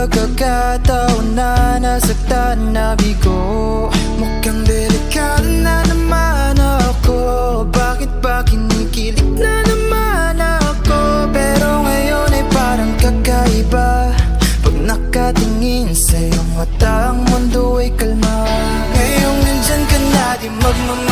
pagkakataon na nasaktan na bigo. Mukhang delikado na naman ako. Bakit ba kinikilig na naman ako? Pero ngayon ay parang kakaiba. Pag nakatingin sa iyong mata, ang mundo ay kalma. Ngayong nandyan ka na, di magmamahal